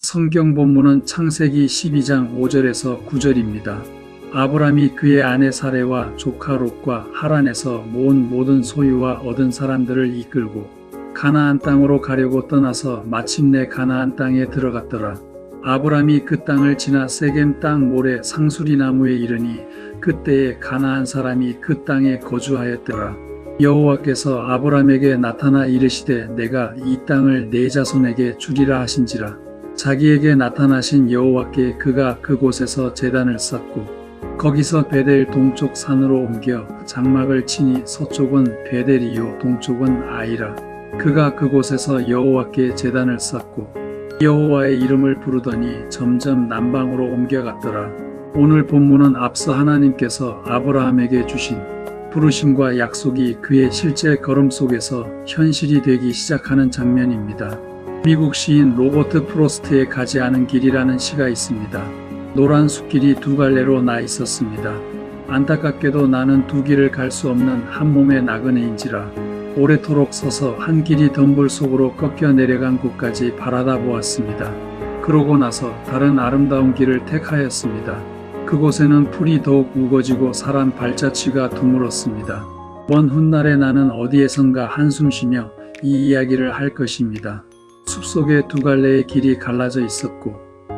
성경 본문은 창세기 12장 5절에서 9절입니다. 아브람이 그의 아내 사레와 조카 롯과 하란에서 모은 모든 소유와 얻은 사람들을 이끌고 가나안 땅으로 가려고 떠나서 마침내 가나안 땅에 들어갔더라. 아브람이 그 땅을 지나 세겜 땅 모래 상수리 나무에 이르니 그때에 가나안 사람이 그 땅에 거주하였더라. 여호와께서 아브람에게 나타나 이르시되 내가 이 땅을 네 자손에게 주리라 하신지라. 자기에게 나타나신 여호와께 그가 그곳에서 제단을 쌓고 거기서 베델 동쪽 산으로 옮겨 장막을 치니 서쪽은 베델이요 동쪽은 아이라. 그가 그곳에서 여호와께 제단을 쌓고 여호와의 이름을 부르더니 점점 남방으로 옮겨갔더라. 오늘 본문은 앞서 하나님께서 아브라함에게 주신 부르심과 약속이 그의 실제 걸음 속에서 현실이 되기 시작하는 장면입니다. 미국 시인 로버트 프로스트의 가지 않은 길이라는 시가 있습니다. 노란 숲길이 두 갈래로 나 있었습니다. 안타깝게도 나는 두 길을 갈 수 없는 한 몸의 나그네인지라 오래도록 서서 한 길이 덤불 속으로 꺾여 내려간 곳까지 바라다 보았습니다. 그러고 나서 다른 아름다운 길을 택하였습니다. 그곳에는 풀이 더욱 우거지고 사람 발자취가 드물었습니다. 먼 훗날에 나는 어디에선가 한숨 쉬며 이 이야기를 할 것입니다. 숲속에 두 갈래의 길이 갈라져 있었고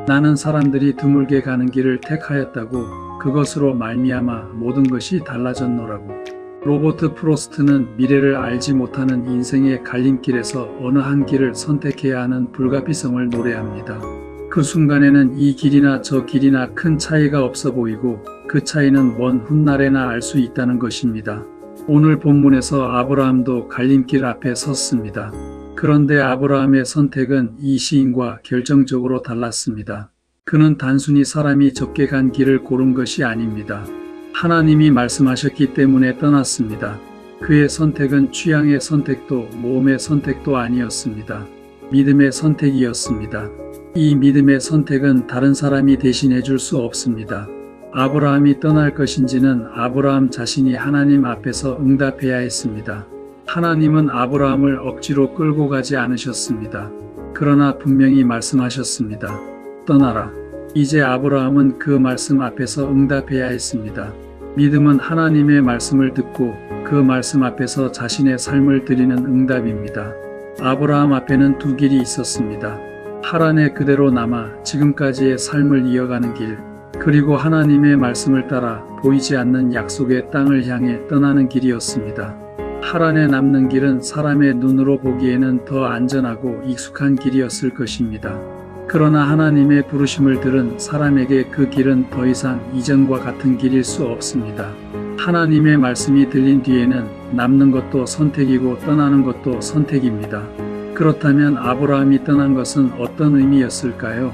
나는 사람들이 드물게 가는 길을 택하였다고 그것으로 말미암아 모든 것이 달라졌노라고. 로버트 프로스트는 미래를 알지 못하는 인생의 갈림길에서 어느 한 길을 선택해야 하는 불가피성을 노래합니다. 그 순간에는 이 길이나 저 길이나 큰 차이가 없어 보이고 그 차이는 먼 훗날에나 알 수 있다는 것입니다. 오늘 본문에서 아브라함도 갈림길 앞에 섰습니다. 그런데 아브라함의 선택은 이 시인과 결정적으로 달랐습니다. 그는 단순히 사람이 적게 간 길을 고른 것이 아닙니다. 하나님이 말씀하셨기 때문에 떠났습니다. 그의 선택은 취향의 선택도 모험의 선택도 아니었습니다. 믿음의 선택이었습니다. 이 믿음의 선택은 다른 사람이 대신해 줄 수 없습니다. 아브라함이 떠날 것인지는 아브라함 자신이 하나님 앞에서 응답해야 했습니다. 하나님은 아브라함을 억지로 끌고 가지 않으셨습니다. 그러나 분명히 말씀하셨습니다. 떠나라. 이제 아브라함은 그 말씀 앞에서 응답해야 했습니다. 믿음은 하나님의 말씀을 듣고 그 말씀 앞에서 자신의 삶을 드리는 응답입니다. 아브라함 앞에는 두 길이 있었습니다. 하란에 그대로 남아 지금까지의 삶을 이어가는 길, 그리고 하나님의 말씀을 따라 보이지 않는 약속의 땅을 향해 떠나는 길이었습니다. 하란에 남는 길은 사람의 눈으로 보기에는 더 안전하고 익숙한 길이었을 것입니다. 그러나 하나님의 부르심을 들은 사람에게 그 길은 더 이상 이전과 같은 길일 수 없습니다. 하나님의 말씀이 들린 뒤에는 남는 것도 선택이고 떠나는 것도 선택입니다. 그렇다면 아브라함이 떠난 것은 어떤 의미였을까요?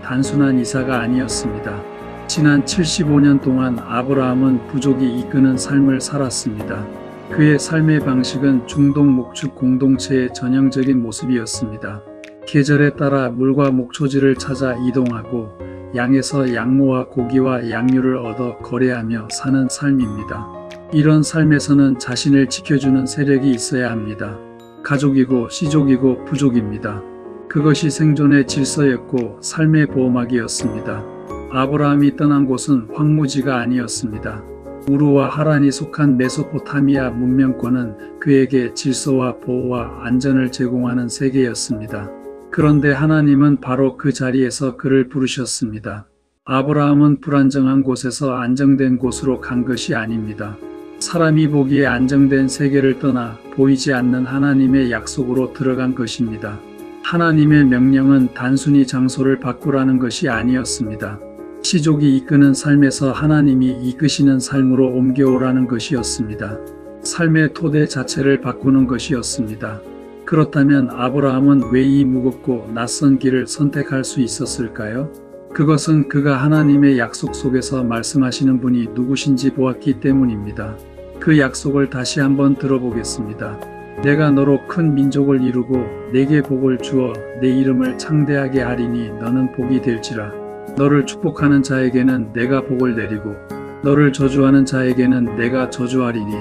단순한 이사가 아니었습니다. 지난 75년 동안 아브라함은 부족이 이끄는 삶을 살았습니다. 그의 삶의 방식은 중동 목축 공동체의 전형적인 모습이었습니다. 계절에 따라 물과 목초지를 찾아 이동하고 양에서 양모와 고기와 양류를 얻어 거래하며 사는 삶입니다. 이런 삶에서는 자신을 지켜주는 세력이 있어야 합니다. 가족이고 시족이고 부족입니다. 그것이 생존의 질서였고 삶의 보호막이었습니다. 아브라함이 떠난 곳은 황무지가 아니었습니다. 우르와 하란이 속한 메소포타미아 문명권은 그에게 질서와 보호와 안전을 제공하는 세계였습니다. 그런데 하나님은 바로 그 자리에서 그를 부르셨습니다. 아브라함은 불안정한 곳에서 안정된 곳으로 간 것이 아닙니다. 사람이 보기에 안정된 세계를 떠나 보이지 않는 하나님의 약속으로 들어간 것입니다. 하나님의 명령은 단순히 장소를 바꾸라는 것이 아니었습니다. 시족이 이끄는 삶에서 하나님이 이끄시는 삶으로 옮겨오라는 것이었습니다. 삶의 토대 자체를 바꾸는 것이었습니다. 그렇다면 아브라함은 왜 이 무겁고 낯선 길을 선택할 수 있었을까요? 그것은 그가 하나님의 약속 속에서 말씀하시는 분이 누구신지 보았기 때문입니다. 그 약속을 다시 한번 들어보겠습니다. 내가 너로 큰 민족을 이루고 내게 복을 주어 내 이름을 창대하게 하리니 너는 복이 될지라. 너를 축복하는 자에게는 내가 복을 내리고 너를 저주하는 자에게는 내가 저주하리니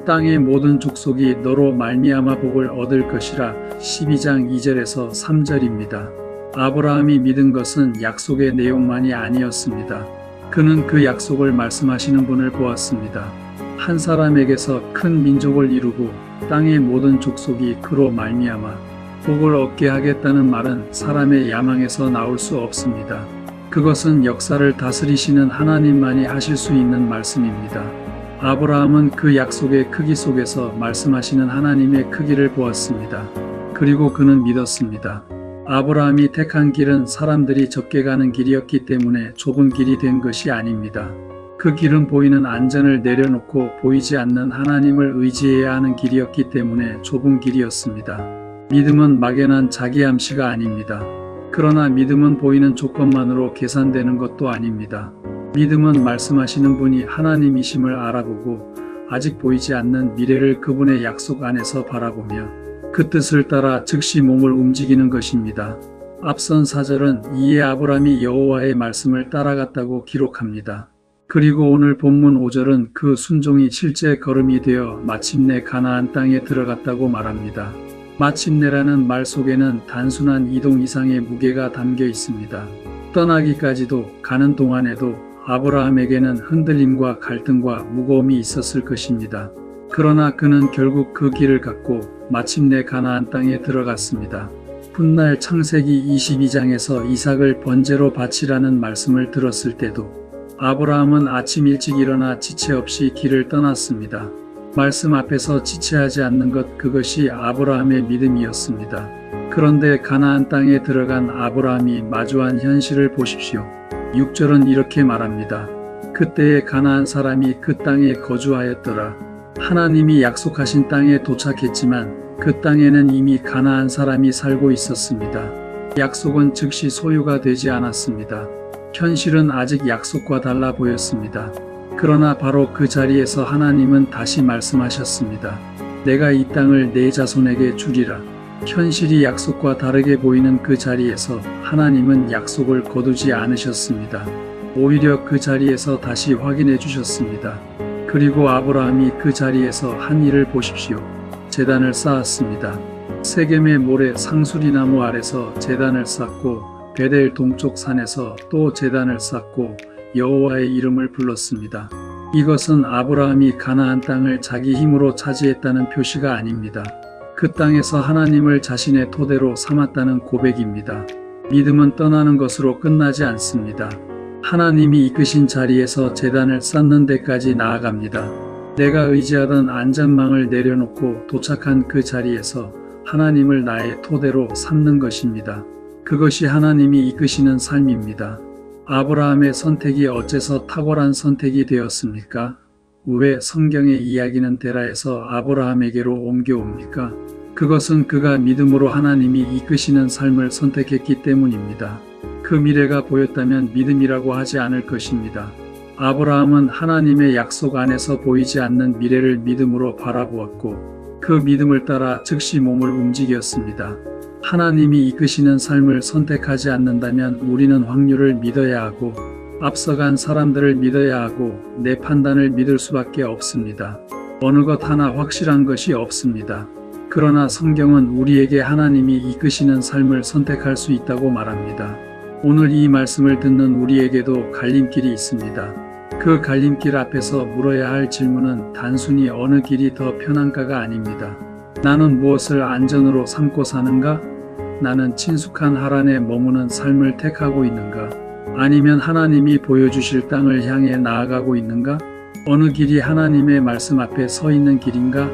땅의 모든 족속이 너로 말미암아 복을 얻을 것이라. 12장 2절에서 3절입니다. 아브라함이 믿은 것은 약속의 내용만이 아니었습니다. 그는 그 약속을 말씀하시는 분을 보았습니다. 한 사람에게서 큰 민족을 이루고 땅의 모든 족속이 그로 말미암아 복을 얻게 하겠다는 말은 사람의 야망에서 나올 수 없습니다. 그것은 역사를 다스리시는 하나님만이 하실 수 있는 말씀입니다. 아브라함은 그 약속의 크기 속에서 말씀하시는 하나님의 크기를 보았습니다. 그리고 그는 믿었습니다. 아브라함이 택한 길은 사람들이 적게 가는 길이었기 때문에 좁은 길이 된 것이 아닙니다. 그 길은 보이는 안전을 내려놓고 보이지 않는 하나님을 의지해야 하는 길이었기 때문에 좁은 길이었습니다. 믿음은 막연한 자기 암시가 아닙니다. 그러나 믿음은 보이는 조건만으로 계산되는 것도 아닙니다. 믿음은 말씀하시는 분이 하나님이심을 알아보고 아직 보이지 않는 미래를 그분의 약속 안에서 바라보며 그 뜻을 따라 즉시 몸을 움직이는 것입니다. 앞선 4절은 이에 아브라함이 여호와의 말씀을 따라갔다고 기록합니다. 그리고 오늘 본문 5절은 그 순종이 실제 걸음이 되어 마침내 가나안 땅에 들어갔다고 말합니다. 마침내라는 말 속에는 단순한 이동 이상의 무게가 담겨 있습니다. 떠나기까지도 가는 동안에도 아브라함에게는 흔들림과 갈등과 무거움이 있었을 것입니다. 그러나 그는 결국 그 길을 갖고 마침내 가나안 땅에 들어갔습니다. 훗날 창세기 22장에서 이삭을 번제로 바치라는 말씀을 들었을 때도 아브라함은 아침 일찍 일어나 지체 없이 길을 떠났습니다. 말씀 앞에서 지체하지 않는 것, 그것이 아브라함의 믿음이었습니다. 그런데 가나안 땅에 들어간 아브라함이 마주한 현실을 보십시오. 6절은 이렇게 말합니다. 그때에 가나안 사람이 그 땅에 거주하였더라. 하나님이 약속하신 땅에 도착했지만 그 땅에는 이미 가나안 사람이 살고 있었습니다. 약속은 즉시 소유가 되지 않았습니다. 현실은 아직 약속과 달라 보였습니다. 그러나 바로 그 자리에서 하나님은 다시 말씀하셨습니다. 내가 이 땅을 내 자손에게 주리라. 현실이 약속과 다르게 보이는 그 자리에서 하나님은 약속을 거두지 않으셨습니다. 오히려 그 자리에서 다시 확인해 주셨습니다. 그리고 아브라함이 그 자리에서 한 일을 보십시오. 제단을 쌓았습니다. 세겜의 모래 상수리나무 아래서 제단을 쌓고 베델 동쪽 산에서 또 제단을 쌓고 여호와의 이름을 불렀습니다. 이것은 아브라함이 가나안 땅을 자기 힘으로 차지했다는 표시가 아닙니다. 그 땅에서 하나님을 자신의 토대로 삼았다는 고백입니다. 믿음은 떠나는 것으로 끝나지 않습니다. 하나님이 이끄신 자리에서 제단을 쌓는 데까지 나아갑니다. 내가 의지하던 안전망을 내려놓고 도착한 그 자리에서 하나님을 나의 토대로 삼는 것입니다. 그것이 하나님이 이끄시는 삶입니다. 아브라함의 선택이 어째서 탁월한 선택이 되었습니까? 왜 성경의 이야기는 데라에서 아브라함에게로 옮겨옵니까? 그것은 그가 믿음으로 하나님이 이끄시는 삶을 선택했기 때문입니다. 그 미래가 보였다면 믿음이라고 하지 않을 것입니다. 아브라함은 하나님의 약속 안에서 보이지 않는 미래를 믿음으로 바라보았고 그 믿음을 따라 즉시 몸을 움직였습니다. 하나님이 이끄시는 삶을 선택하지 않는다면 우리는 확률을 믿어야 하고 앞서간 사람들을 믿어야 하고 내 판단을 믿을 수밖에 없습니다. 어느 것 하나 확실한 것이 없습니다. 그러나 성경은 우리에게 하나님이 이끄시는 삶을 선택할 수 있다고 말합니다. 오늘 이 말씀을 듣는 우리에게도 갈림길이 있습니다. 그 갈림길 앞에서 물어야 할 질문은 단순히 어느 길이 더 편한가가 아닙니다. 나는 무엇을 안전으로 삼고 사는가? 나는 친숙한 하란에 머무는 삶을 택하고 있는가? 아니면 하나님이 보여주실 땅을 향해 나아가고 있는가? 어느 길이 하나님의 말씀 앞에 서 있는 길인가?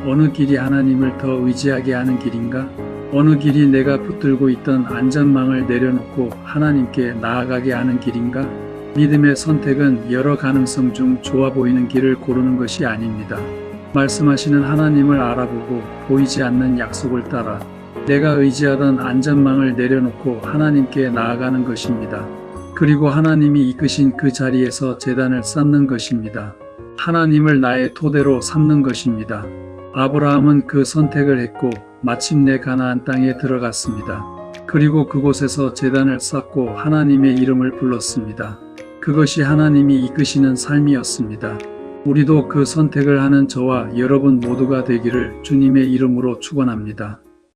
어느 길이 하나님을 더 의지하게 하는 길인가? 어느 길이 내가 붙들고 있던 안전망을 내려놓고 하나님께 나아가게 하는 길인가? 믿음의 선택은 여러 가능성 중 좋아 보이는 길을 고르는 것이 아닙니다. 말씀하시는 하나님을 알아보고 보이지 않는 약속을 따라 내가 의지하던 안전망을 내려놓고 하나님께 나아가는 것입니다. 그리고 하나님이 이끄신 그 자리에서 제단을 쌓는 것입니다. 하나님을 나의 토대로 삼는 것입니다. 아브라함은 그 선택을 했고 마침내 가나안 땅에 들어갔습니다. 그리고 그곳에서 제단을 쌓고 하나님의 이름을 불렀습니다. 그것이 하나님이 이끄시는 삶이었습니다. 우리도 그 선택을 하는 저와 여러분 모두가 되기를 주님의 이름으로 축원합니다.